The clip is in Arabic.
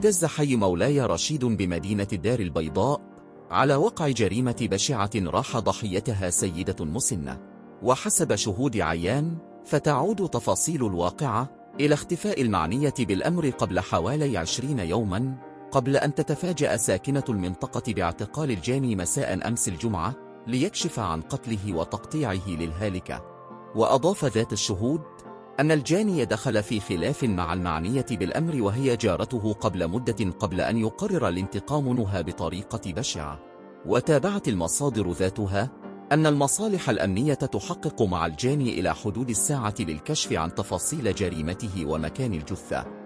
اهتز حي مولاي رشيد بمدينة الدار البيضاء على وقع جريمة بشعة راح ضحيتها سيدة مسنة. وحسب شهود عيان، فتعود تفاصيل الواقعة إلى اختفاء المعنية بالأمر قبل حوالي 20 يوماً، قبل أن تتفاجأ ساكنة المنطقة باعتقال الجاني مساء أمس الجمعة ليكشف عن قتله وتقطيعه للهالكة. وأضاف ذات الشهود أن الجاني دخل في خلاف مع المعنية بالأمر وهي جارته قبل مدة قبل أن يقرر الانتقام منها بطريقة بشعة. وتابعت المصادر ذاتها أن المصالح الأمنية تحقق مع الجاني إلى حدود الساعة للكشف عن تفاصيل جريمته ومكان الجثة.